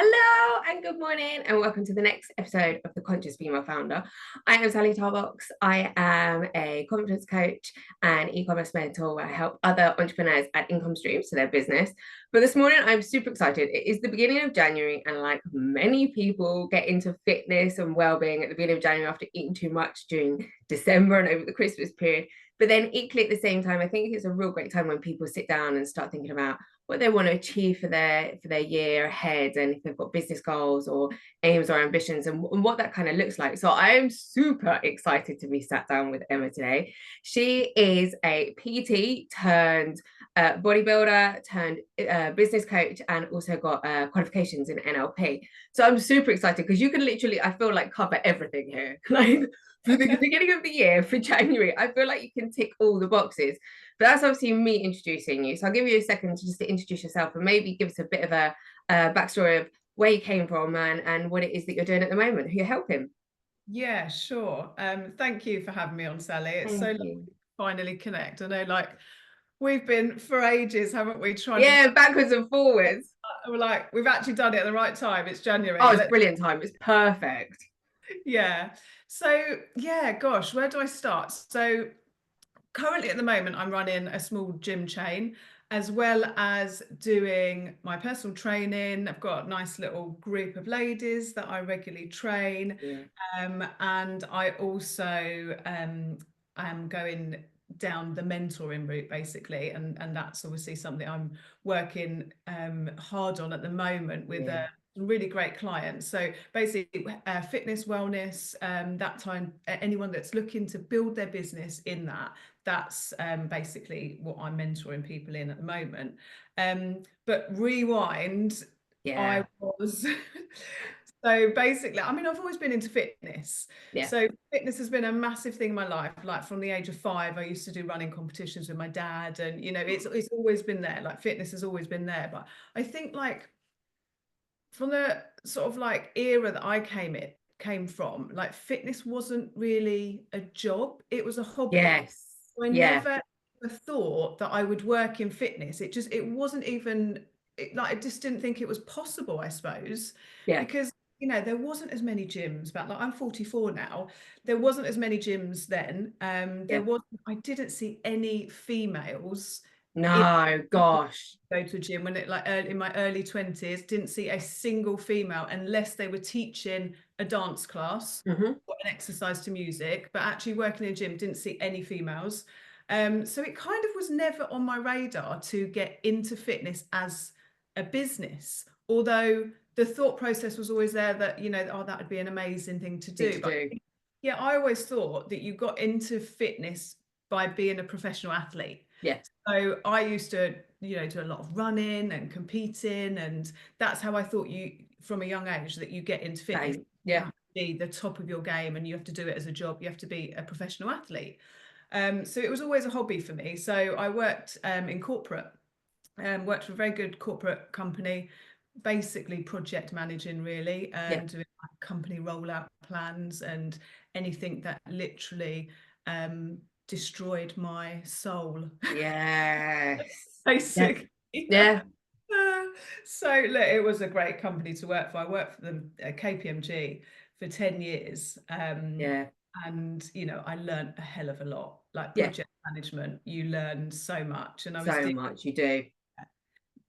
Hello and good morning, and welcome to the next episode of The Conscious Female Founder. I am Sally Tarbox. I am a confidence coach and e-commerce mentor where I help other entrepreneurs add income streams to their business. But this morning, I'm super excited. It is the beginning of January, and like many people get into fitness and well-being at the beginning of January after eating too much during December and over the Christmas period. But then equally at the same time, I think it's a real great time when people sit down and start thinking about what they want to achieve for their year ahead, and if they've got business goals or aims or ambitions, and what that kind of looks like. So I am super excited to be sat down with Emma today. She is a PT turned bodybuilder turned business coach, and also got qualifications in NLP. So I'm super excited because you can literally, I feel like, cover everything here. Like for the beginning of the year, for January, I feel like you can tick all the boxes. But that's obviously me introducing you. So I'll give you a second to just to introduce yourself and maybe give us a bit of a backstory of where you came from and what it is that you're doing at the moment, who you're helping. Yeah, sure. Thank you for having me on, Sally. It's so lovely to finally connect. I know, like, we've been for ages, haven't we, trying to Yeah, backwards and forwards. we're like, we've actually done it at the right time. It's January. Oh, it's brilliant time. It's perfect. Yeah. So, yeah, gosh, where do I start? So currently at the moment, I'm running a small gym chain as well as doing my personal training. I've got a nice little group of ladies that I regularly train. Yeah. And I also am going down the mentoring route basically. And that's obviously something I'm working hard on at the moment with Yeah. some really great clients. So basically, fitness, wellness, that time, anyone that's looking to build their business in that, that's basically what I'm mentoring people in at the moment. But rewind, Yeah. I was so basically, I mean, I've always been into fitness. Yeah. So fitness has been a massive thing in my life. Like from the age of 5, I used to do running competitions with my dad, and it's always been there. Like fitness has always been there. But I think like from the sort of like era that I came from, like fitness wasn't really a job, it was a hobby. Yes. I Yeah. never thought that I would work in fitness. It wasn't even like I just didn't think it was possible, I suppose, Yeah. because there wasn't as many gyms back. Like I'm 44 now. There wasn't as many gyms then. Yeah. I didn't see any females in No, gosh. go to a gym when it like in my early 20s, didn't see a single female unless they were teaching a dance class Mm-hmm. or an exercise to music, but actually working in a gym, didn't see any females. So it kind of was never on my radar to get into fitness as a business, although the thought process was always there that, oh, that would be an amazing thing to Thing do. to But do. yeah, I always thought that you got into fitness by being a professional athlete. Yeah. So I used to, do a lot of running and competing, and that's how I thought from a young age, that you get into fitness. You Yeah. have to be the top of your game, and you have to do it as a job. You have to be a professional athlete. So it was always a hobby for me. So I worked in corporate, worked for a very good corporate company, basically project managing really, Yeah. doing like company rollout plans and anything that literally destroyed my soul, Yes. Yeah. basically. Yeah. So look, it was a great company to work for. I worked for them at KPMG for 10 years. Yeah. And I learned a hell of a lot. Like Yeah. project management, you learn so much. And I was So doing much you do.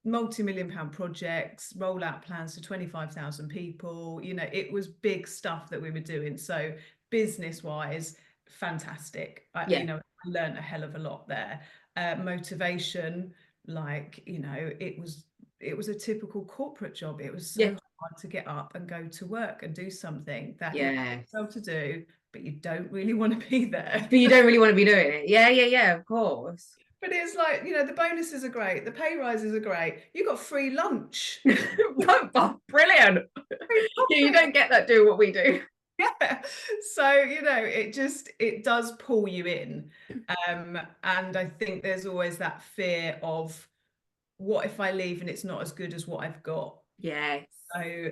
multi-million-pound projects, rollout plans to 25,000 people. It was big stuff that we were doing. So business-wise, fantastic. Yeah. I learned a hell of a lot there. Motivation, like, it was a typical corporate job. It was so Yeah. hard to get up and go to work and do something that you Yes. have to do, but you don't really want to be there. But you don't really want to be doing it. Yeah. Yeah. Yeah. Of course. But it's like, the bonuses are great, the pay rises are great. You got free lunch, Oh, brilliant. free Yeah, you coffee. don't get that doing what we do. Yeah. So, it does pull you in. And I think there's always that fear of what if I leave and it's not as good as what I've got? Yes. So,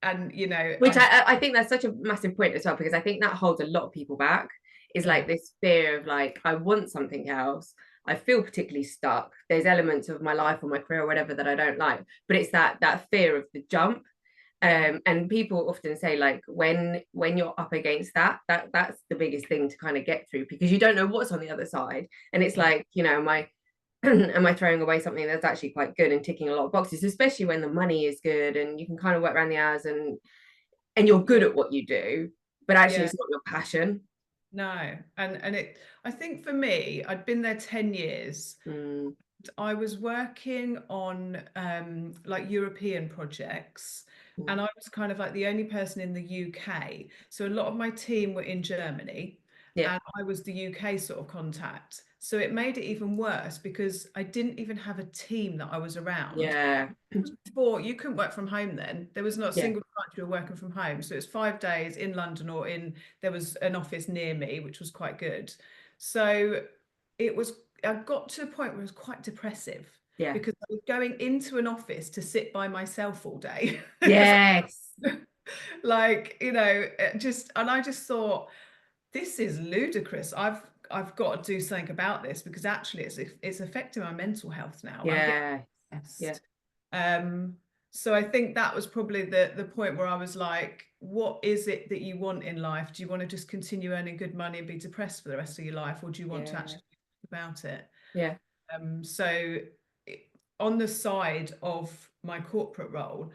and Which I think that's such a massive point as well, because I think that holds a lot of people back, is like yeah, this fear of like, I want something else. I feel particularly stuck. There's elements of my life or my career or whatever that I don't like, but it's that fear of the jump. And people often say, like, when you're up against that's the biggest thing to kind of get through, because you don't know what's on the other side. And it's like, you know, am I throwing away something that's actually quite good and ticking a lot of boxes, especially when the money is good and you can kind of work around the hours and you're good at what you do, but actually it's not your passion. No. And it, I think for me, I'd been there 10 years. I was working on like European projects, and I was kind of like the only person in the UK. So a lot of my team were in Germany, and I was the UK sort of contact. So it made it even worse because I didn't even have a team that I was around. Yeah. Before, you couldn't work from home then. There was not a Yeah. single time you were working from home. So it's 5 days in London, or there was an office near me, which was quite good. So I got to a point where it was quite depressive, because I was going into an office to sit by myself all day. Yes. Like, you know, and I just thought, this is ludicrous. I've got to do something about this, because actually it's affecting my mental health now. I'm getting stressed. So I think that was probably the point where I was like, what is it that you want in life? Do you want to just continue earning good money and be depressed for the rest of your life, or do you want to actually think about it? So on the side of my corporate role,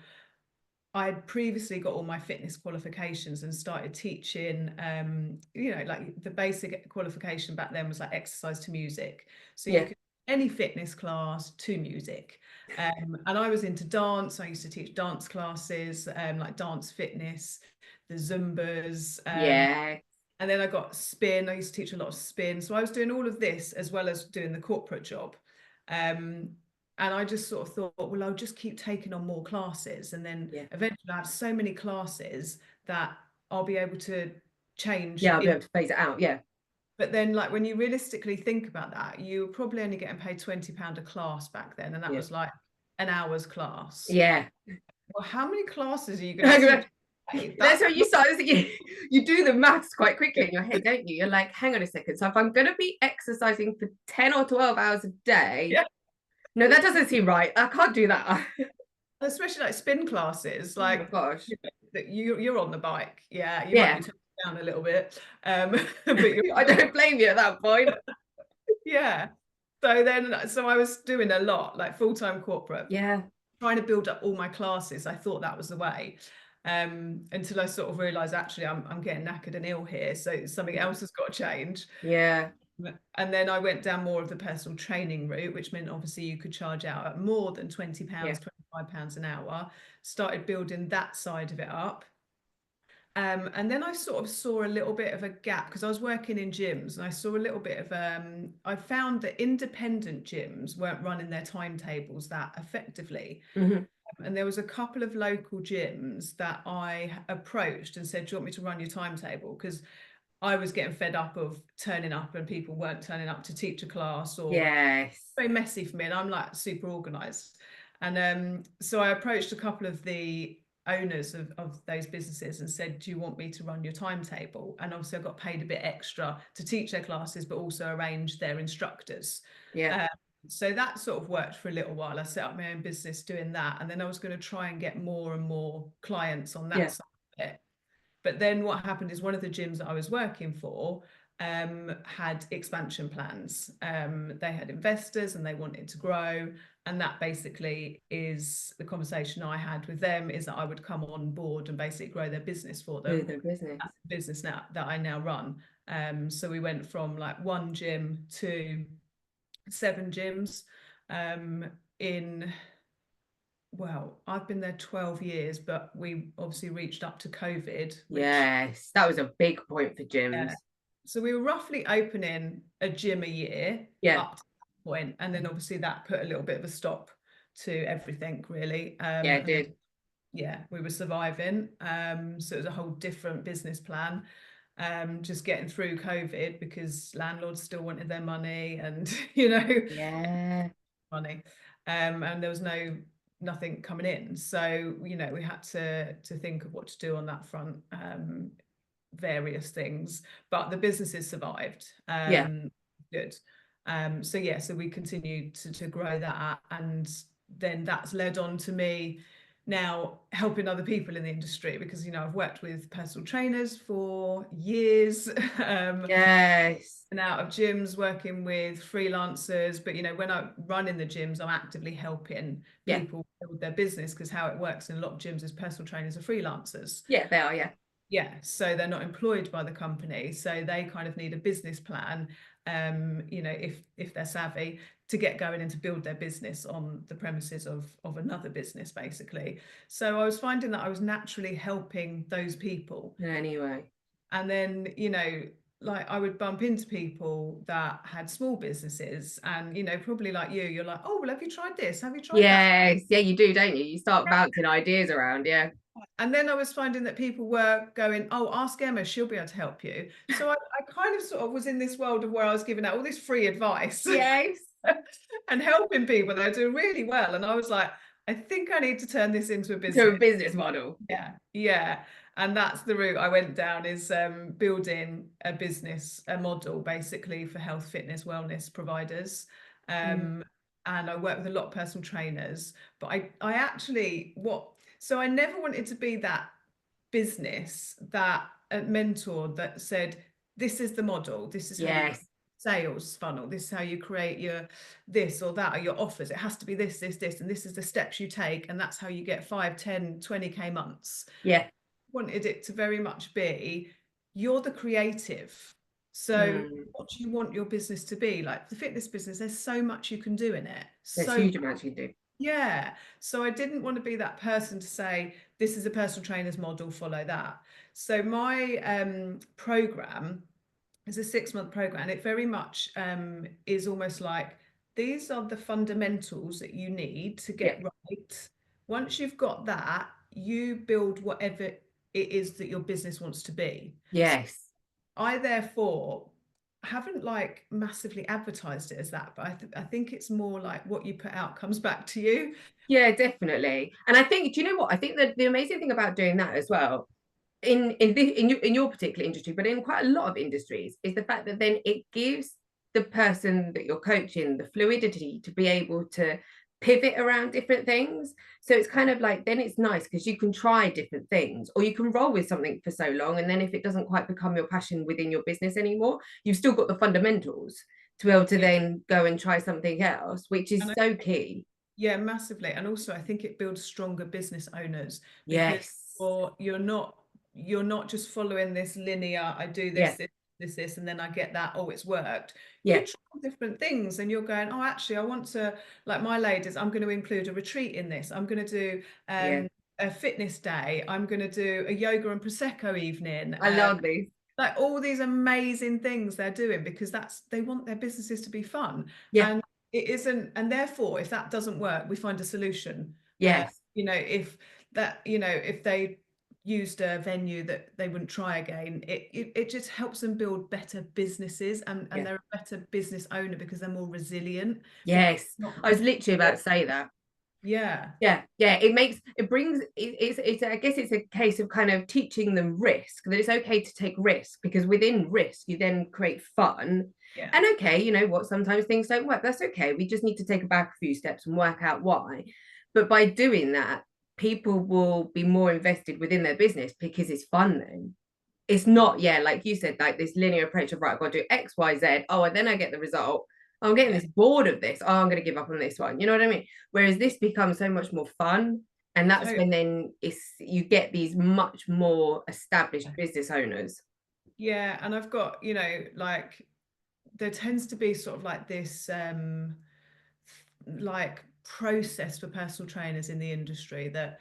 I had previously got all my fitness qualifications and started teaching, you know, like the basic qualification back then was like exercise to music. So you could any fitness class to music. And I was into dance. I used to teach dance classes, like dance fitness, the Zumbas. And then I got spin. I used to teach a lot of spin. So I was doing all of this as well as doing the corporate job. And I just sort of thought, well, I'll just keep taking on more classes. And then eventually I have so many classes that I'll be able to change. I'll be able to phase it out. But then, like, when you realistically think about that, you were probably only getting paid £20 a class back then. And that was like an hour's class. Well, how many classes are you going to teach? That's how you start. You do the maths quite quickly in your head, don't you? You're like, hang on a second. So if I'm going to be exercising for 10 or 12 hours a day, no, that doesn't seem right. I can't do that. Especially like spin classes, like, oh my gosh, you're on the bike, you might be turning down a little bit, but I don't blame you at that point. So I was doing a lot, like full-time corporate, trying to build up all my classes. I thought that was the way, until I sort of realized, actually I'm getting knackered and ill here, so something else has got to change. And then I went down more of the personal training route, which meant obviously you could charge out at more than £20, £25 an hour. Started building that side of it up. And then I sort of saw a little bit of a gap, because I was working in gyms, and I saw a little bit of I found that independent gyms weren't running their timetables that effectively. And there was a couple of local gyms that I approached and said, do you want me to run your timetable? Because I was getting fed up of turning up and people weren't turning up to teach a class, or very messy for me, and I'm like super organized. And so I approached a couple of the owners of those businesses and said, do you want me to run your timetable? And obviously I got paid a bit extra to teach their classes, but also arrange their instructors. So that sort of worked for a little while. I set up my own business doing that, and then I was going to try and get more and more clients on that side of it. But then what happened is, one of the gyms that I was working for had expansion plans. They had investors and they wanted to grow. And that basically is the conversation I had with them, is that I would come on board and basically grow their business for them. That's the business now that I now run. So we went from like one gym to 7 gyms well, I've been there 12 years, but we obviously reached up to COVID. That was a big point for gyms. So we were roughly opening a gym a year up to that point. And then obviously that put a little bit of a stop to everything, really. It did. We were surviving. So it was a whole different business plan. Just getting through COVID, because landlords still wanted their money, and, you know, money. And there was nothing coming in, so, you know, we had to think of what to do on that front, various things, but the businesses survived. Good. So yeah, so we continued to grow that, and then that's led on to me now helping other people in the industry, because I've worked with personal trainers for years, Yes. and out of gyms, working with freelancers. But when I run in the gyms, I'm actively helping Yeah. people build their business, because how it works in a lot of gyms is personal trainers are freelancers. Yeah, they are. Yeah. Yeah, so they're not employed by the company, so they kind of need a business plan, if they're savvy, to get going and to build their business on the premises of another business, basically. So I was finding that I was naturally helping those people. Anyway. And then, like I would bump into people that had small businesses, and probably like you're like, oh well, have you tried this, have you tried that? Yes. Yeah, you do, don't you? You start bouncing ideas around. Yeah. And then I was finding that people were going, oh, ask Emma, she'll be able to help you. So I kind of sort of was in this world of where I was giving out all this free advice Yes. and helping people. They're doing really well. And I was like, I think I need to turn this into a To a business. business model. Yeah, yeah. And that's the route I went down, is building a business, a model basically for health, fitness, wellness providers. And I work with a lot of personal trainers, but I actually, so I never wanted to be that business, that mentor that said, this is the model, this is how you Yes. sales funnel, this is how you create your this or that, or your offers, it has to be this, and this is the steps you take, and that's how you get 5, 10, 20k months. Yeah. Wanted it to very much be, you're the creative, so what do you want your business to be? Like the fitness business, there's so much you can do in it, There's so huge amounts you do. yeah. So I didn't want to be that person to say, this is a personal trainer's model, follow that. So my program is a 6-month program, and it very much is almost like, these are the fundamentals that you need to get right. Once you've got that, you build whatever it is that your business wants to be. Yes. So I therefore haven't like massively advertised it as that, but I think it's more like what you put out comes back to you. Yeah, definitely. And I think, do you know what? I think that the amazing thing about doing that as well, in your particular industry, but in quite a lot of industries, is the fact that then it gives the person that you're coaching the fluidity to be able to pivot around different things. So it's kind of like, then it's nice because you can try different things, or you can roll with something for so long, and then if it doesn't quite become your passion within your business anymore, you've still got the fundamentals to be able to then go and try something else, which is so key. Yeah, massively. And also I think it builds stronger business owners, because Yes. you're not just following this linear, I do Yeah. this, and then I get that, oh, it's worked. Yeah. You try different things, and you're going, oh, actually, I want to, like my ladies, I'm going to include a retreat in this. I'm going to do a fitness day. I'm going to do a yoga and prosecco evening. I love these. Like all these amazing things they're doing, because they want their businesses to be fun. Yeah. And it isn't, and therefore if that doesn't work, we find a solution. Yes. If they used a venue that they wouldn't try again, it just helps them build better businesses, and they're a better business owner because they're more resilient. Yes. I was literally about to say that. Yeah. It's I guess it's a case of kind of teaching them risk, that it's okay to take risk, because within risk you then create fun. And okay, you know what, sometimes things don't work, that's okay, we just need to take back a few steps and work out why. But by doing that, people will be more invested within their business because it's fun. Then it's not, like you said, like this linear approach of, right, I've got to do XYZ, oh, and then I get the result. I'm getting this bored of this. Oh, I'm going to give up on this one. You know what I mean? Whereas this becomes so much more fun. And that's when then you get these much more established business owners. Yeah. And I've got, like there tends to be sort of like this like process for personal trainers in the industry, that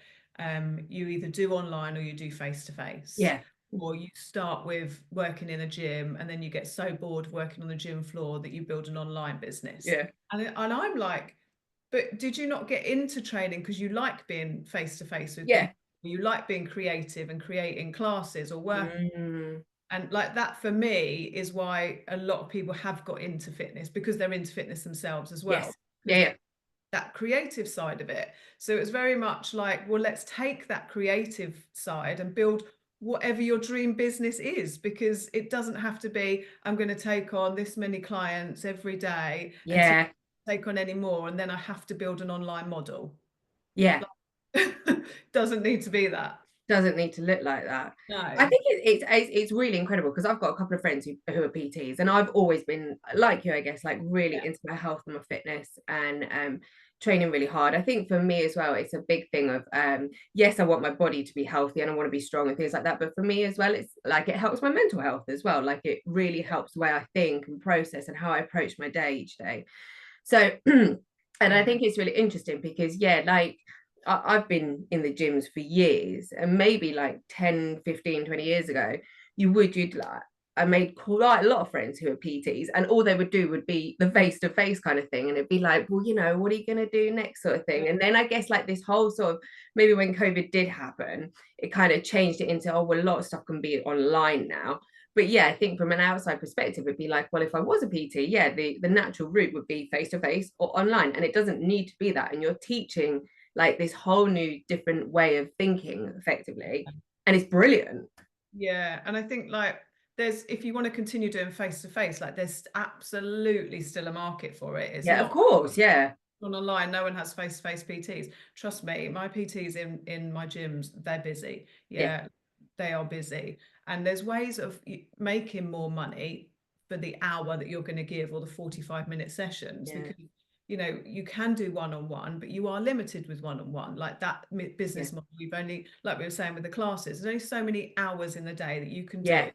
you either do online or you do face to face. Yeah. Or you start with working in a gym, and then you get so bored of working on the gym floor that you build an online business. Yeah. And I'm like, but did you not get into training because you like being face to face with Yeah. people? You like being creative and creating classes or work. And like that for me is why a lot of people have got into fitness, because they're into fitness themselves as well. Yes. Yeah. That creative side of it. So it's very much like, well, let's take that creative side and build whatever your dream business is, because it doesn't have to be, I'm going to take on this many clients every day until Yeah. I take on any more, and then I have to build an online model. Yeah. Doesn't need to be that. Doesn't need to look like that. I No. think it's really incredible because I've got a couple of friends who are PTs, and I've always been like you, I guess, like really Yeah. into my health and my fitness, and training really hard. I think for me as well, it's a big thing of yes, I want my body to be healthy and I want to be strong and things like that. But for me as well, it's like it helps my mental health as well. Like it really helps the way I think and process and how I approach my day each day. So and I think it's really interesting because yeah, like I've been in the gyms for years, and maybe like 10, 15, 20 years ago, you'd like, I made quite a lot of friends who are PTs, and all they would do would be the face to face kind of thing. And it'd be like, well, you know, what are you going to do next, sort of thing. And then I guess like this whole sort of maybe when COVID did happen, it kind of changed it into, oh, well, a lot of stuff can be online now. But yeah, I think from an outside perspective, it'd be like, well, if I was a PT, yeah, the natural route would be face to face or online. And it doesn't need to be that. And you're teaching like this whole new different way of thinking effectively, and it's brilliant. Yeah, and I think like there's, if you want to continue doing face to face, like there's absolutely still a market for it. It's Yeah, of not course. Yeah. online, no one has face to face PTs. Trust me, my PTs in my gyms, they're busy. Yeah. Yeah, they are busy, and there's ways of making more money for the hour that you're going to give, or the 45-minute sessions, Yeah. because you know, you can do one-on-one, but you are limited with one-on-one. Like that business Yeah. model, you've only, like we were saying with the classes, there's only so many hours in the day that you can do Yeah.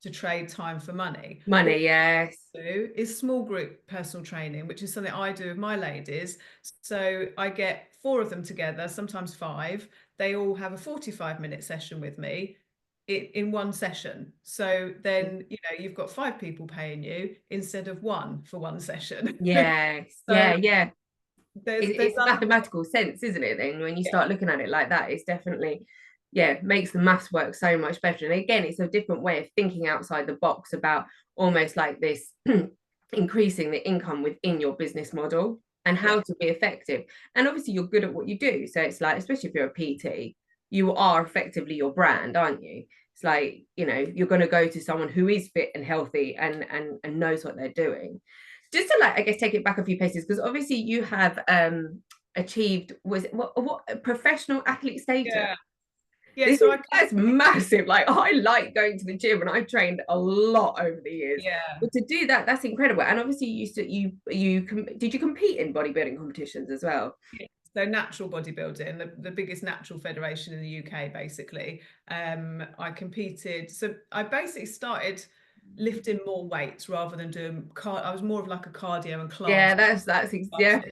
to trade time for money. What Money. Yes. we do is small group personal training, which is something I do with my ladies. So I get 4 of them together, sometimes 5. They all have a 45-minute session with me in one session. So then, you know, you've got 5 people paying you instead of 1 for one session. Yes. So Yeah. Yeah. there's It's a mathematical sense, isn't it? Then when you start looking at it like that, it's definitely, yeah, makes the maths work so much better. And again, it's a different way of thinking outside the box about almost like this increasing the income within your business model and how to be effective. And obviously, you're good at what you do. So it's like, especially if you're a PT, you are effectively your brand, aren't you? It's like, you know, you're going to go to someone who is fit and healthy and knows what they're doing. Just to like, I guess, take it back a few paces, because obviously you have achieved, was it what professional athlete status? yeah. Yeah, so That's massive. Like I like going to the gym, and I've trained a lot over the years. yeah. But to do that, that's incredible. And obviously, you did you compete in bodybuilding competitions as well? So natural bodybuilding, the biggest natural federation in the UK, basically. I competed. So I basically started lifting more weights rather than doing I was more of like a cardio and class. Yeah, yeah.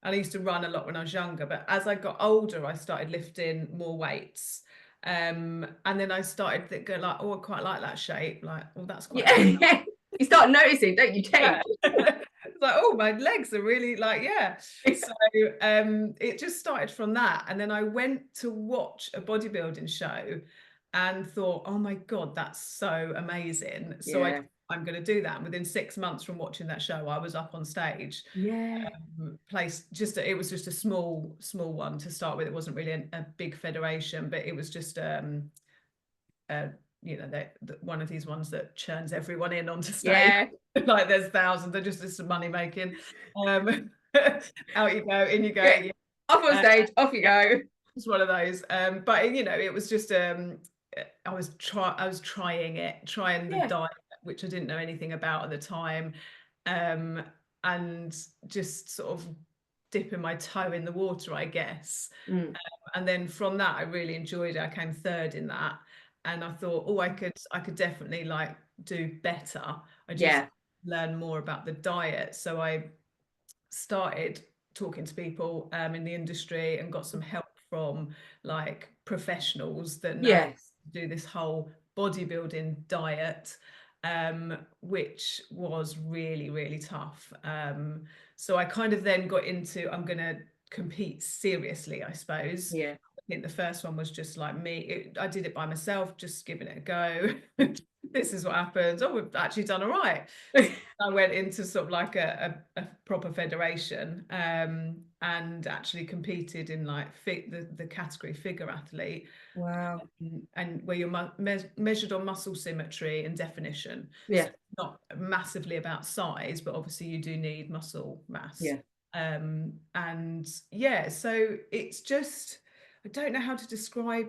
And I used to run a lot when I was younger, but as I got older, I started lifting more weights. And then I started thinking like, oh, I quite like that shape. Like, oh, that's quite good. Yeah. You start noticing, don't you, change? It's like, oh, my legs are really like, yeah. So it just started from that. And then I went to watch a bodybuilding show and thought, oh my God, that's so amazing. So Yeah. I'm going to do that. And within 6 months from watching that show, I was up on stage. Yeah. It was just a small one to start with. It wasn't really a big federation, but it was just you know, one of these ones that churns everyone in onto stage. Yeah. Like there's thousands, they're just some money making. Out you go, in you go. Yeah. Off on stage, off you go. It's one of those. But you know, it was just I was trying the diet, which I didn't know anything about at the time. And just sort of dipping my toe in the water, I guess. And then from that, I really enjoyed it. I came 3rd in that. And I thought, oh, I could definitely like do better. I just learn more about the diet. So I started talking to people in the industry and got some help from like professionals that know how to do this whole bodybuilding diet, which was really, really tough. So I kind of then got into, I'm going to compete seriously, I suppose. Yeah. think the first one was just like me. I did it by myself, just giving it a go. This is what happens. Oh, we've actually done all right. So I went into sort of like a proper federation, and actually competed in like the category figure athlete. Wow. And where you're measured on muscle symmetry and definition. So Yeah. it's not massively about size, but obviously you do need muscle mass. Yeah. And yeah, so it's just, I don't know how to describe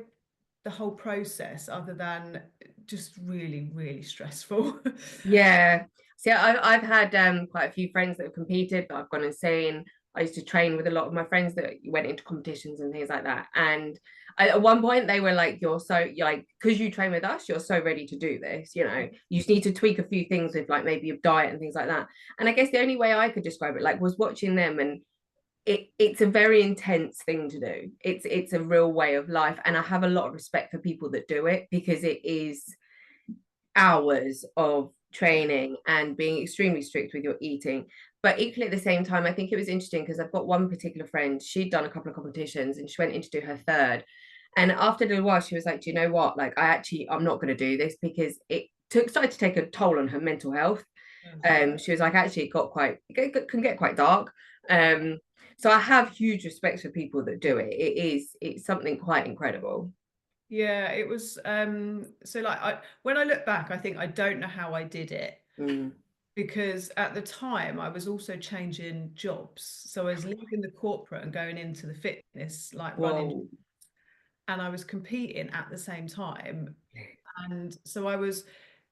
the whole process other than just really, really stressful. Yeah. See, I've had quite a few friends that have competed, but I've gone insane. I used to train with a lot of my friends that went into competitions and things like that. And at one point, they were like, you're like, because you train with us, you're so ready to do this. You know, you just need to tweak a few things with like maybe your diet and things like that. And I guess the only way I could describe it like was watching them, and it's a very intense thing to do. It's a real way of life. And I have a lot of respect for people that do it, because it is hours of training and being extremely strict with your eating. But equally at the same time, I think it was interesting because I've got one particular friend, she'd done a couple of competitions and she went in to do her third. And after a little while, she was like, do you know what? Like, I'm not going to do this, because started to take a toll on her mental health. She was like, actually, it can get quite dark. So I have huge respect for people that do it. It's something quite incredible. Yeah, it was so like when I look back, I think I don't know how I did it, because at the time I was also changing jobs. So I was leaving the corporate and going into the fitness, like running, Whoa. and I was competing at the same time. And so I was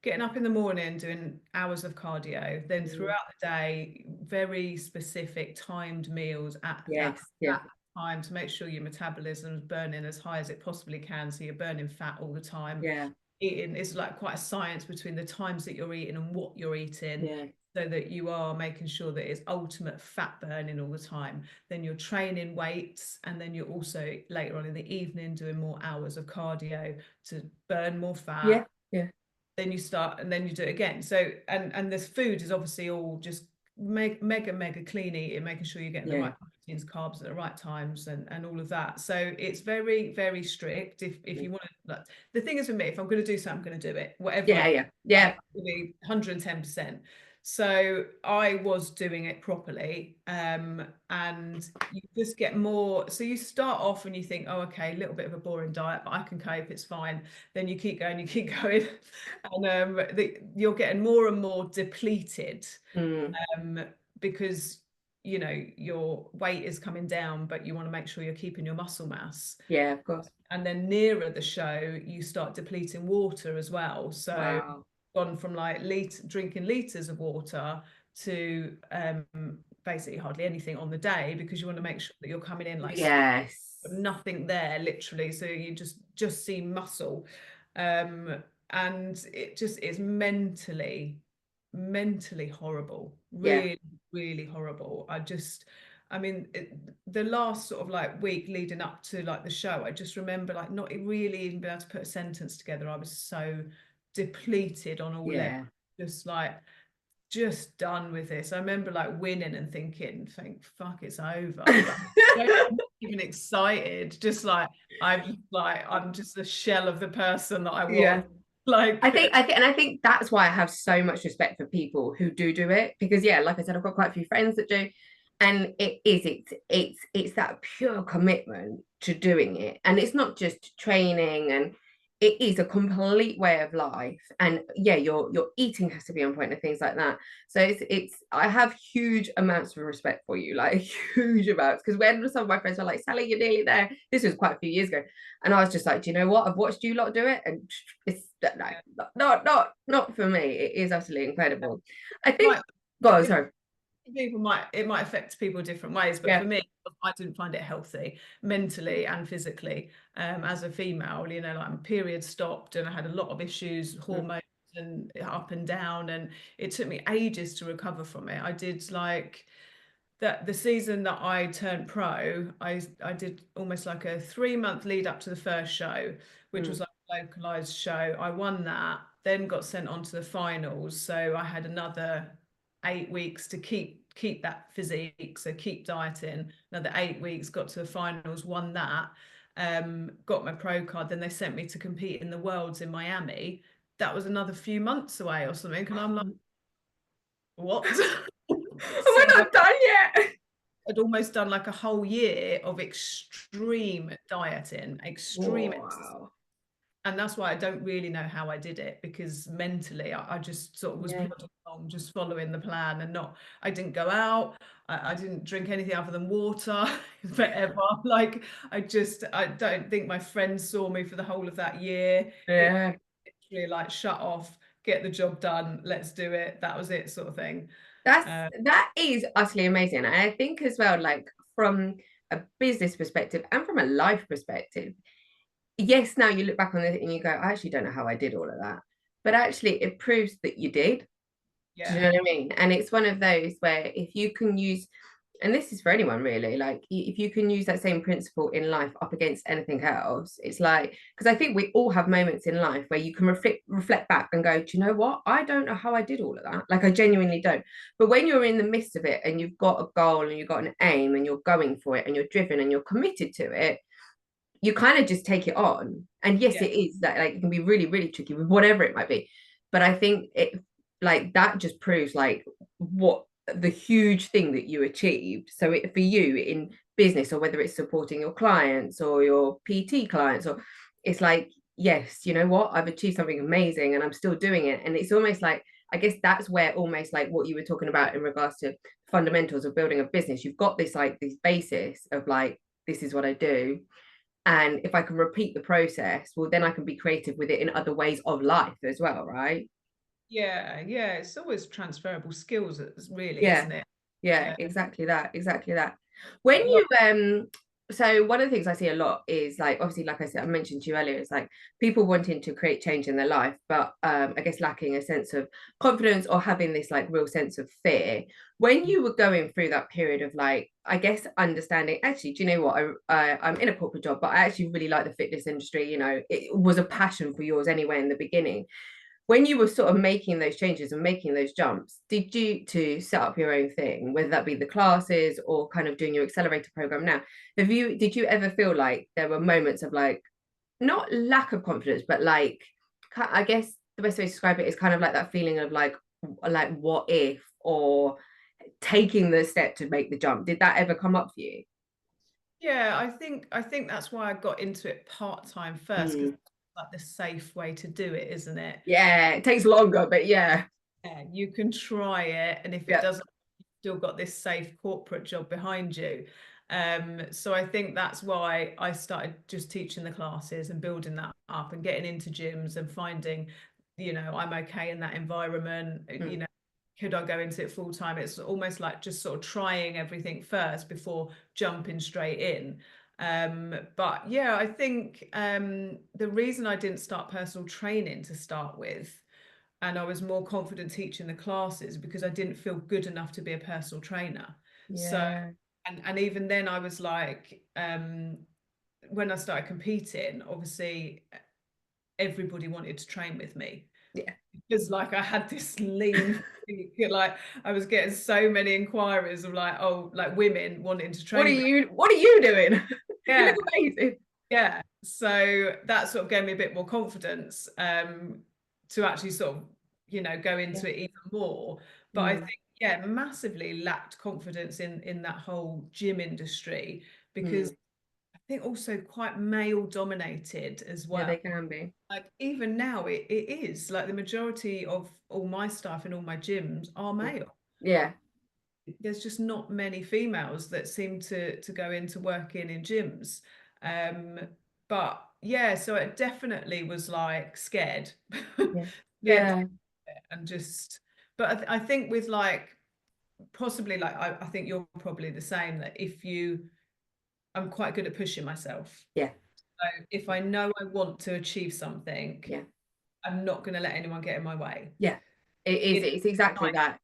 getting up in the morning, doing hours of cardio, then throughout the day, very specific timed meals at Yes. Yeah. that time to make sure your metabolism is burning as high as it possibly can. So you're burning fat all the time. Yeah. Eating is like quite a science between the times that you're eating and what you're eating. Yeah. So that you are making sure that it's ultimate fat burning all the time. Then you're training weights, and then you're also later on in the evening doing more hours of cardio to burn more fat. Yeah. Yeah. Then you start, and then you do it again. So and this food is obviously all just mega clean eating, making sure you're getting the Yeah. right proteins, carbs at the right times, and all of that. So it's very strict. If you want to, like, the thing is with me, if I'm going to do something, I'm going to do it, whatever Yeah. I, Yeah. Yeah. like, to be 110%. So I was doing it properly, and you just get more. So you start off and you think, oh, okay, a little bit of a boring diet, but I can cope, it's fine. Then you keep going, and you're getting more and more depleted, because you know your weight is coming down, but you want to make sure you're keeping your muscle mass. Yeah, of course. And then nearer the show, you start depleting water as well. So Wow. gone from like drinking liters of water to basically hardly anything on the day, because you want to make sure that you're coming in like Yes. nothing there literally, so you just see muscle, and it just is mentally horrible, Yeah. really horrible. I mean, the last sort of like week leading up to like the show, I just remember like not really even being able to put a sentence together. I was so depleted on all levels, Yeah. just done with this. I remember like winning and thinking, thank fuck it's over. Like, I'm not even excited. Just like I'm just a shell of the person that I was. Yeah. Like I think that's why I have so much respect for people who do it, because yeah, like I said, I've got quite a few friends that do, and it's that pure commitment to doing it, and it's not just training, and it is a complete way of life. And yeah, your eating has to be on point and things like that. So it's I have huge amounts of respect for you, like huge amounts, because when some of my friends were like, Sally, you're nearly there, this was quite a few years ago, and I was just like, do you know what, I've watched you lot do it, and it's no, not for me. It is utterly incredible. I think, go on, sorry. people might affect people different ways, but Yeah. for me, I didn't find it healthy mentally and physically. As a female, you know, like my period stopped and I had a lot of issues, hormones and up and down, and it took me ages to recover from it. I did like that the season that I turned pro, I did almost like a 3-month lead up to the first show, which was like a localized show. I won that, then got sent on to the finals. So I had another 8 weeks to keep that physique, so keep dieting. Another 8 weeks, got to the finals, won that. got my pro card, then they sent me to compete in the Worlds in Miami. That was another few months away or something, and I'm like, what? We're So not done yet. I'd almost done like a whole year of extreme dieting, extreme exercise. Wow. And that's why I don't really know how I did it, because mentally I just sort of was Yeah. plodding along, just following the plan, and I didn't go out. I didn't drink anything other than water forever. Like I don't think my friends saw me for the whole of that year. It Yeah. literally like shut off, get the job done, let's do it. That was it, sort of thing. That is utterly amazing. And I think as well, like from a business perspective and from a life perspective, yes, now you look back on it and you go, I actually don't know how I did all of that. But actually it proves that you did. Do you know Yeah. what I mean? And it's one of those where if you can use, and this is for anyone really, like if you can use that same principle in life up against anything else, it's like, because I think we all have moments in life where you can reflect back and go, do you know what? I don't know how I did all of that. Like I genuinely don't. But when you're in the midst of it and you've got a goal and you've got an aim and you're going for it and you're driven and you're committed to it, you kind of just take it on. And yes, Yeah. it is that like it can be really, really tricky with whatever it might be. But I think it like that just proves like what the huge thing that you achieved. So it, for you in business, or whether it's supporting your clients or your PT clients, or it's like, yes, you know what, I've achieved something amazing and I'm still doing it. And it's almost like, I guess that's where almost like what you were talking about in regards to fundamentals of building a business, you've got this like this basis of like, this is what I do, and if I can repeat the process, well then I can be creative with it in other ways of life as well, right? Yeah, yeah, it's always transferable skills, really, Yeah, isn't it? yeah, Yeah, exactly that. When a lot. you so one of the things I see a lot is like, obviously, like I said, I mentioned to you earlier, it's like people wanting to create change in their life, but I guess lacking a sense of confidence or having this like real sense of fear. When you were going through that period of like, I guess understanding, actually, do you know what? I'm in a corporate job, but I actually really like the fitness industry. You know, it was a passion for yours anyway in the beginning. When you were sort of making those changes and making those jumps, did you to set up your own thing, whether that be the classes or kind of doing your accelerator program now? Did you ever feel like there were moments of like not lack of confidence, but like I guess the best way to describe it is kind of like that feeling of like what if, or taking the step to make the jump? Did that ever come up for you? Yeah, I think that's why I got into it part-time first, because Mm. like the safe way to do it, isn't it? Yeah, it takes longer, but yeah. Yeah, you can try it, and if it Yeah. doesn't, you've still got this safe corporate job behind you. So I think that's why I started just teaching the classes and building that up and getting into gyms and finding, I'm okay in that environment. Mm. Could I go into it full time? It's almost like just sort of trying everything first before jumping straight in. But yeah, I think the reason I didn't start personal training to start with, and I was more confident teaching the classes, because I didn't feel good enough to be a personal trainer. So, Yeah. and even then I was like, when I started competing, obviously everybody wanted to train with me, Yeah. because like I had this lean physique, like I was getting so many inquiries of like, oh, like women wanting to train with. What are you doing? You Yeah, look amazing. yeah. So that sort of gave me a bit more confidence, to actually sort of, go Yeah. into it even more. But I Mm. think, yeah, massively lacked confidence in that whole gym industry, because Mm. I think also quite male dominated as Yeah, well. they can be. Like even now it is like the majority of all my staff in all my gyms are Mm. male. Yeah. There's just not many females that seem to go into working in gyms. um but yeah, so it definitely was like scared. Yeah. Scared, Yeah. and just, but I think with like, possibly like, I think you're probably the same, that if you, I'm quite good at pushing myself. Yeah. So if I know I want to achieve something, Yeah. I'm not going to let anyone get in my way. Yeah. It is. It's It's exactly like, that.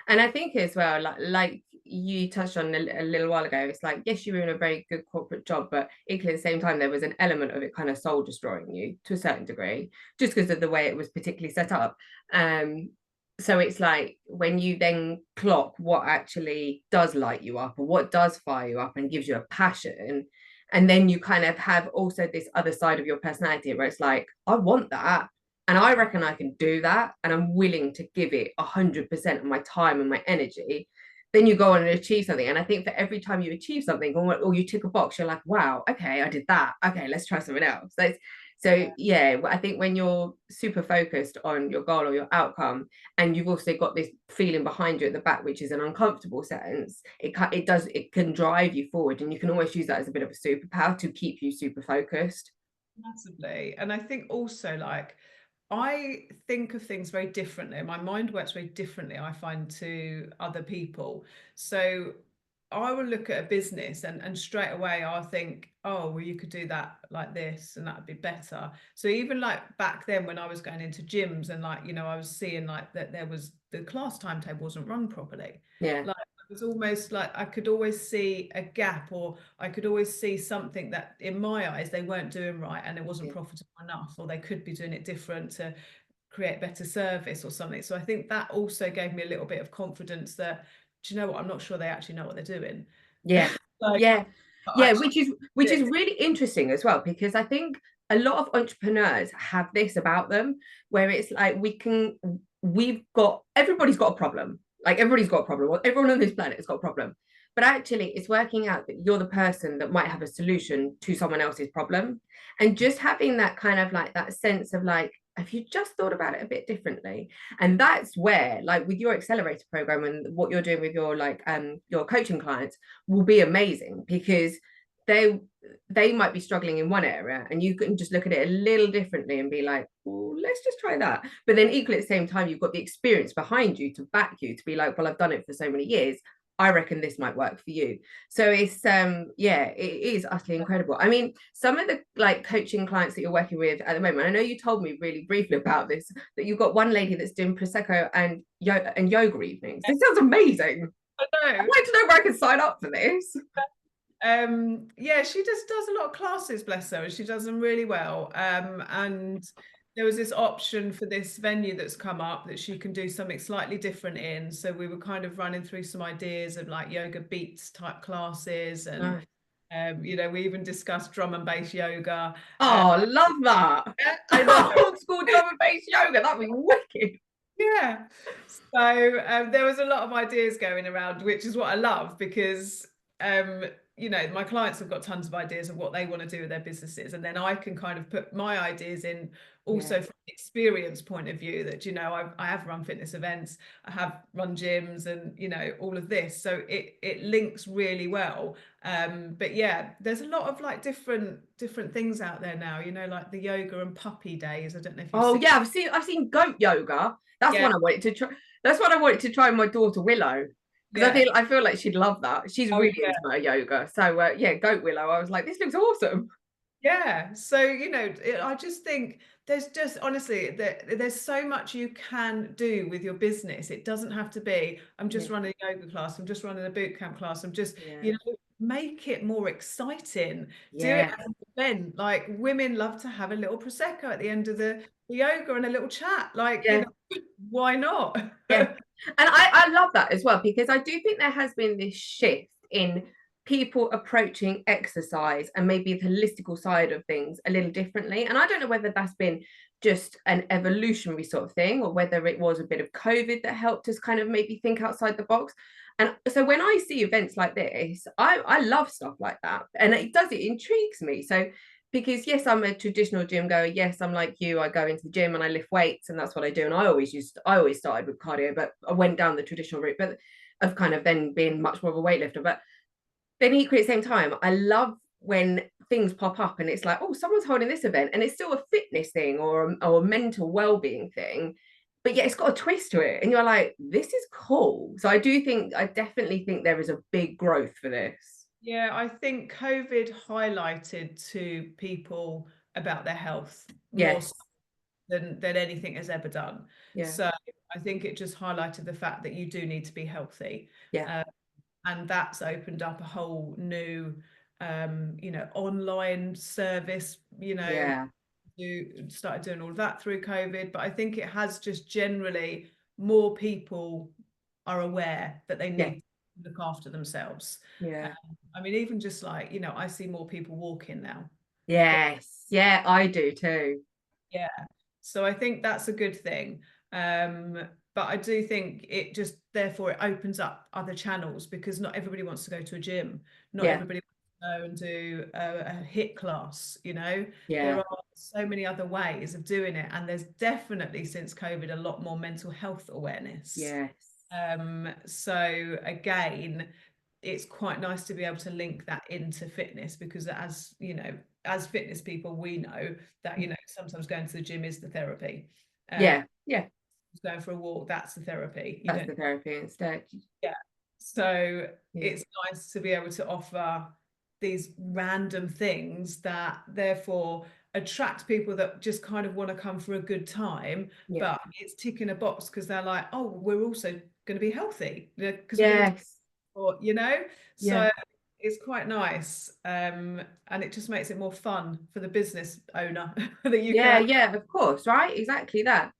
And I think as well, like you touched on a little while ago, it's like, yes, you were in a very good corporate job, but equally at the same time, there was an element of it kind of soul destroying you to a certain degree, just because of the way it was particularly set up. Um, so it's like when you then clock what actually does light you up or what does fire you up and gives you a passion, And then you kind of have also this other side of your personality where it's like, I want that. And I reckon I can do that. And I'm willing to give it 100% of my time and my energy. Then you go on and achieve something. And I think for every time you achieve something or you tick a box, you're like, wow, okay, I did that. Okay, let's try something else. So yeah, I think when you're super focused on your goal or your outcome, and you've also got this feeling behind you at the back, which is an uncomfortable sense, it can drive you forward, and you can always use that as a bit of a superpower to keep you super focused. Massively. And I think also, like, I think of things very differently. My mind works very differently, I find, to other people. So I will look at a business and straight away I'll think, oh, well, you could do that like this and that'd be better. So even like back then when I was going into gyms and like, you know, I was seeing like that there was the class timetable wasn't run properly. Yeah. Like it was almost like I could always see a gap, or I could always see something that in my eyes they weren't doing right and it wasn't Yeah. profitable enough, or they could be doing it different to create better service or something. So I think that also gave me a little bit of confidence that, do you know what, I'm not sure they actually know what they're doing. Yeah. Like, Yeah. Yeah, actually, which is really interesting as well, because I think a lot of entrepreneurs have this about them where it's like everybody's got a problem. Like everybody's got a problem. Everyone on this planet has got a problem. But actually, it's working out that you're the person that might have a solution to someone else's problem. And just having that kind of like that sense of like, have you just thought about it a bit differently? And that's where, like with your accelerator program and what you're doing with your coaching clients will be amazing, because they might be struggling in one area and you can just look at it a little differently and be like, well, let's just try that. But then equally at the same time, you've got the experience behind you to back you to be like, well, I've done it for so many years, I reckon this might work for you. So it's yeah, it is utterly incredible. I mean, some of the like coaching clients that you're working with at the moment, I know you told me really briefly about this, that you've got one lady that's doing prosecco and yoga evenings. This sounds amazing. I'd like to know where I can sign up for this. Yeah, she just does a lot of classes, bless her, and she does them really well. And there was this option for this venue that's come up that she can do something slightly different in. So we were kind of running through some ideas of like yoga beats type classes, and you know, we even discussed drum and bass yoga. Oh, love that. I know. Old school drum and bass yoga, that'd be wicked. Yeah. So there was a lot of ideas going around, which is what I love, because you know, my clients have got tons of ideas of what they want to do with their businesses, and then I can kind of put my ideas in also from an experience point of view, that, you know, I have run fitness events, I have run gyms, and you know, all of this, so it links really well. But yeah, there's a lot of like different things out there now, you know, like the yoga and puppy days. I don't know if you've seen. Yeah, I've seen goat yoga. That's Yeah. one I wanted to try. That's what I wanted to try with my daughter Willow, because Yeah. I feel like she'd love that. She's Oh really yeah. into her yoga. So yeah, goat Willow. I was like, this looks awesome. Yeah, so you know, I just think there's just honestly there's so much you can do with your business. It doesn't have to be, I'm just Yeah, running a yoga class, I'm just running a boot camp class, I'm just, yeah, you know, make it more exciting. Do it yeah, as an event. Like women love to have a little prosecco at the end of the yoga and a little chat. Like, you yeah, know, why not? yeah. And I love that as well, because I do think there has been this shift in people approaching exercise and maybe the holistical side of things a little differently. And I don't know whether that's been just an evolutionary sort of thing, or whether it was a bit of COVID that helped us kind of maybe think outside the box. And so when I see events like this, I love stuff like that. And it intrigues me. So because yes, I'm a traditional gym goer. Yes, I'm like you. I go into the gym and I lift weights, and that's what I do. And I always started with cardio, but I went down the traditional route, but of kind of then being much more of a weightlifter. But then equally at the same time, I love when things pop up and it's like, oh, someone's holding this event, and it's still a fitness thing or a mental well-being thing, but yeah, it's got a twist to it, and you're like, this is cool. So I definitely think there is a big growth for this. Yeah, I think COVID highlighted to people about their health more Yes. than anything has ever done. Yeah. So I think it just highlighted the fact that you do need to be healthy. Yeah. And that's opened up a whole new, you know, online service, you know, Yeah. you started doing all of that through COVID. But I think it has just generally more people are aware that they Yeah. need look after themselves. Yeah. I mean, even just like, you know, I see more people walking now. Yes. Yeah, I do too. Yeah. So I think that's a good thing. But I do think it just therefore it opens up other channels, because not everybody wants to go to a gym. Not Yeah. everybody wants to go and do a HIIT class, you know. There Yeah. are so many other ways of doing it. And there's definitely since COVID a lot more mental health awareness. Yes. So again, it's quite nice to be able to link that into fitness, because as you know, as fitness people, we know that, you know, sometimes going to the gym is the therapy. Yeah. Yeah. Going for a walk, that's the therapy. You That's don't. the therapy instead. Yeah. So Yeah. it's nice to be able to offer these random things that therefore attract people that just kind of want to come for a good time, Yeah. but it's ticking a box because they're like, oh, we're also going to be healthy because we're going to do Yes. sport, you know. Yeah. So it's quite nice, and it just makes it more fun for the business owner that you Yeah. can Yeah. Of course. Right. Exactly that.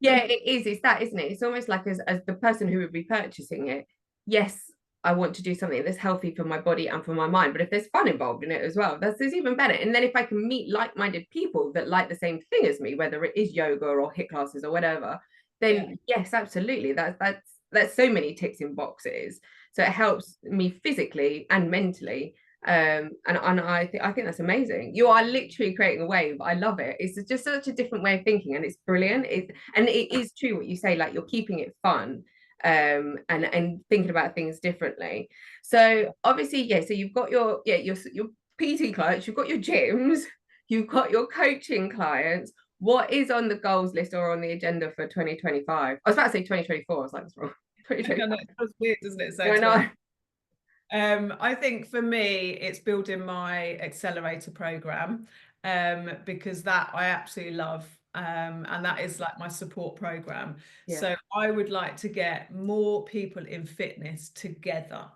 Yeah, it is. It's that, isn't it? It's almost like as the person who would be purchasing it, yes, I want to do something that's healthy for my body and for my mind. But if there's fun involved in it as well, that's even better. And then if I can meet like-minded people that like the same thing as me, whether it is yoga or HIIT classes or whatever, yeah. then yes, absolutely. That's so many ticks in boxes. So it helps me physically and mentally. And I think that's amazing. You are literally creating a wave. I love it. It's just such a different way of thinking, and it's brilliant. And it is true what you say, like you're keeping it fun, and thinking about things differently. So obviously, yeah, so you've got your PT clients, you've got your gyms, you've got your coaching clients. What is on the goals list or on the agenda for 2025? I was about to say 2024. I was like, that's wrong. 2025. It's weird, isn't it? So I know. I think for me, it's building my accelerator program, because that I absolutely love. And that is like my support program. Yeah. So I would like to get more people in fitness together.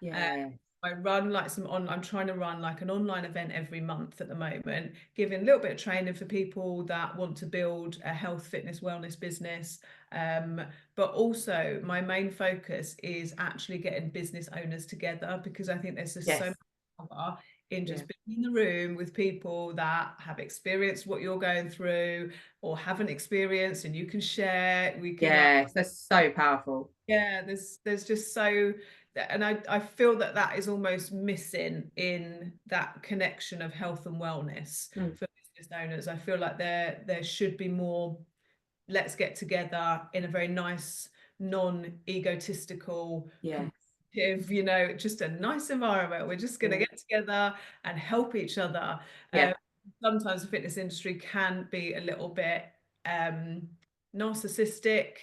Uh, Yeah. I run like I'm trying to run like an online event every month at the moment, giving a little bit of training for people that want to build a health, fitness, wellness business. But also my main focus is actually getting business owners together, because I think there's just so Yes. much power in Yeah. just being in the room with people that have experienced what you're going through or haven't experienced, and you can share. We can Yes. That's so powerful. yeah, there's just so, and I feel that that is almost missing in that connection of health and wellness Mm. for business owners. I feel like there should be more, let's get together in a very nice, non-egotistical, Yeah. competitive, you know, just a nice environment. We're just going to Yeah. get together and help each other. Yeah. Sometimes the fitness industry can be a little bit narcissistic.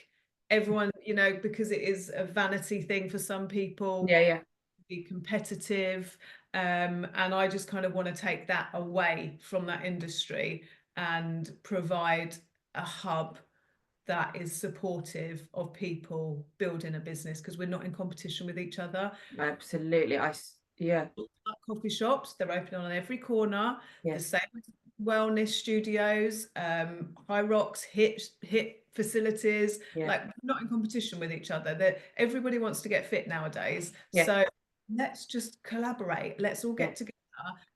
Everyone, you know, because it is a vanity thing for some people, Yeah. Yeah. be competitive. And I just kind of want to take that away from that industry and provide a hub that is supportive of people building a business, because we're not in competition with each other. Absolutely. Yeah. Coffee shops, they're open on every corner. Yeah. The same with wellness studios, high rocks, hit facilities. Yeah. Like, we're not in competition with each other. That everybody wants to get fit nowadays. Yeah. So let's just collaborate. Let's all Yeah. get together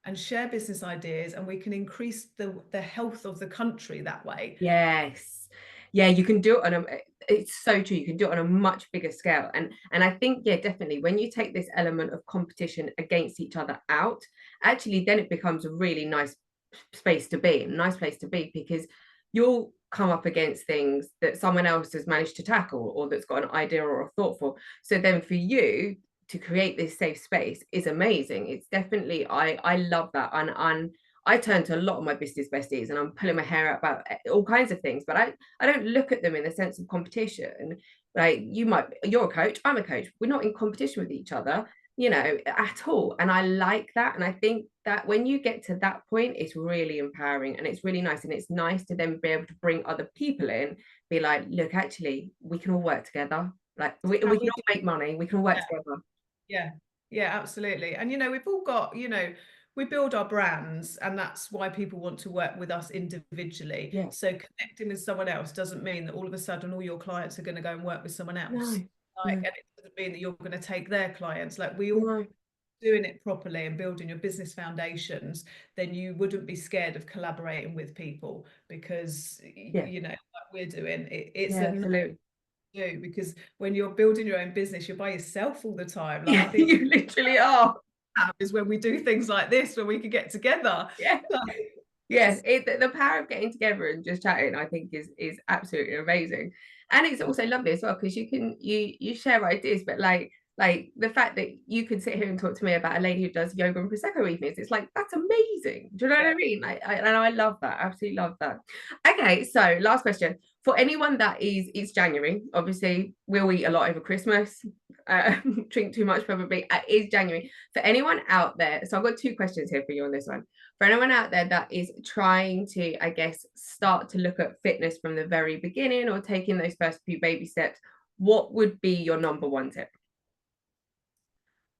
and share business ideas, and we can increase the health of the country that way. Yes. Yeah, you can do it on a it's so true. You can do it on a much bigger scale. And I think, yeah, definitely when you take this element of competition against each other out, actually then it becomes a really nice space to be, a nice place to be, because you'll come up against things that someone else has managed to tackle or that's got an idea or a thought for. So then for you to create this safe space is amazing. It's definitely I love that. And I turn to a lot of my business besties and I'm pulling my hair out about all kinds of things, but I don't look at them in the sense of competition. Like you're a coach, I'm a coach. We're not in competition with each other, you know, at all. And I like that. And I think that when you get to that point, it's really empowering and it's really nice. And it's nice to then be able to bring other people in, be like, look, actually, we can all work together. Like we can all make money, we can all work together. Yeah, yeah, absolutely. And, you know, we've all got, you know, we build our brands, and that's why people want to work with us individually. Yeah. So connecting with someone else doesn't mean that all of a sudden all your clients are going to go and work with someone else. No. Like, and it doesn't mean that you're going to take their clients. Like, we all doing it properly and building your business foundations, then you wouldn't be scared of collaborating with people, because you know, like we're doing it, it's a absolutely. do, because when you're building your own business, you're by yourself all the time. Like, I think You literally are. is when we do things like this, when we could get together. Yes, the power of getting together and just chatting, I think, is absolutely amazing. And it's also lovely as well, because you share ideas, but like the fact that you could sit here and talk to me about a lady who does yoga and prosecco evenings, it's like, that's amazing. Do you know what I mean? And I love that, absolutely love that. Okay, so last question. For anyone that is, it's January, obviously we'll eat a lot over Christmas, drink too much probably. It's January. For anyone out there, so I've got 2 questions here for you on this one. For anyone out there that is trying to, I guess, start to look at fitness from the very beginning, or taking those first few baby steps, what would be your number 1 tip?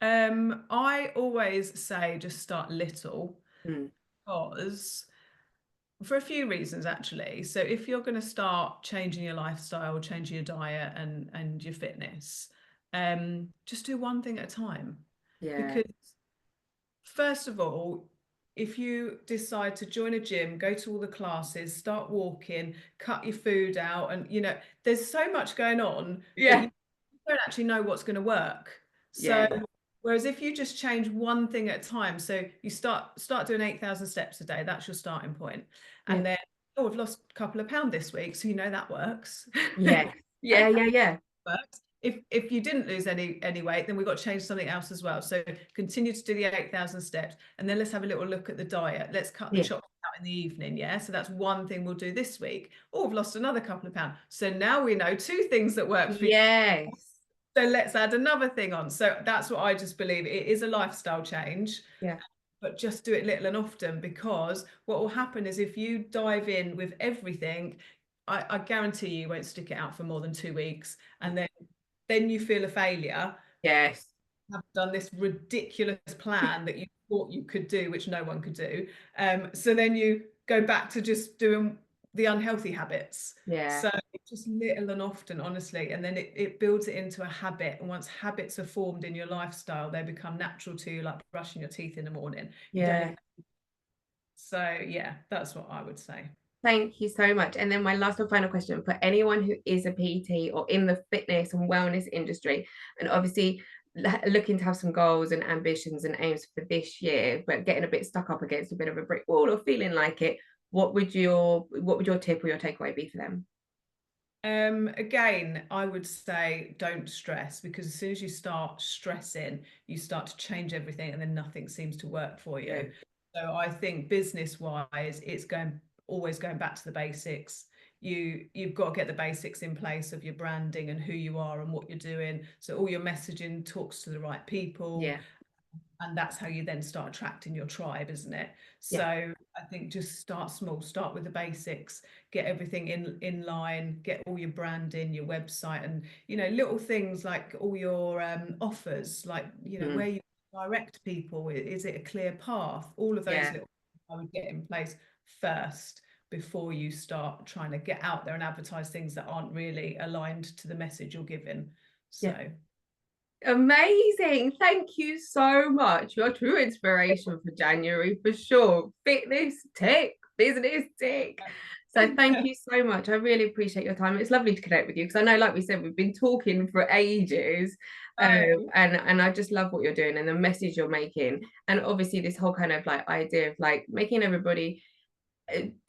I always say just start little, because for a few reasons, actually. So if you're going to start changing your lifestyle, changing your diet and your fitness, just do one thing at a time. Because first of all, if you decide to join a gym, go to all the classes, start walking, cut your food out, and you know, there's so much going on that you don't actually know what's going to work. So whereas if you just change one thing at a time, so you start doing 8,000 steps a day, that's your starting point. And then, oh, I've lost a couple of pounds this week, so you know that works. Works. If you didn't lose any weight, then we've got to change something else as well. So continue to do the 8,000 steps, and then let's have a little look at the diet. Let's cut the chocolate out in the evening. Yeah, so that's one thing we'll do this week. Oh, I've lost another couple of pounds, so now we know 2 things that work for you. So let's add another thing on. So that's what I just believe. It is a lifestyle change. But just do it little and often, because what will happen is if you dive in with everything, I guarantee you won't stick it out for more than 2 weeks, and then you feel a failure. Have done this ridiculous plan that you thought you could do, which no one could do. So then you go back to just doing the unhealthy habits. So just little and often, honestly, and then it builds it into a habit. And once habits are formed in your lifestyle, they become natural to you, like brushing your teeth in the morning. So yeah, that's what I would say. Thank you so much. And then my last and final question, for anyone who is a PT or in the fitness and wellness industry, and obviously looking to have some goals and ambitions and aims for this year, but getting a bit stuck up against a bit of a brick wall or feeling like it, what would your tip or your takeaway be for them? Again, I would say don't stress, because as soon as you start stressing, you start to change everything, and then nothing seems to work for you. So I think business wise, it's always going back to the basics. You've got to get the basics in place of your branding and who you are and what you're doing, so all your messaging talks to the right people. And that's how you then start attracting your tribe, isn't it? So I think just start small, start with the basics, get everything in line, get all your branding, your website, and you know, little things like all your offers, like, you know, where you direct people, is it a clear path? All of those little things I would get in place first, before you start trying to get out there and advertise things that aren't really aligned to the message you're giving. So amazing. Thank you so much. You're true inspiration for January, for sure. Fitness tick, business tick. So thank you so much. I really appreciate your time. It's lovely to connect with you, because I know, like we said, we've been talking for ages. And I just love what you're doing and the message you're making. And obviously this whole kind of like idea of like making everybody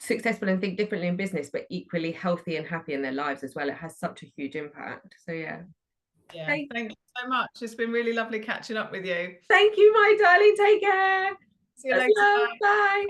successful and think differently in business, but equally healthy and happy in their lives as well. It has such a huge impact. So thank you so much. It's been really lovely catching up with you. Thank you, my darling. Take care. See you later. Bye.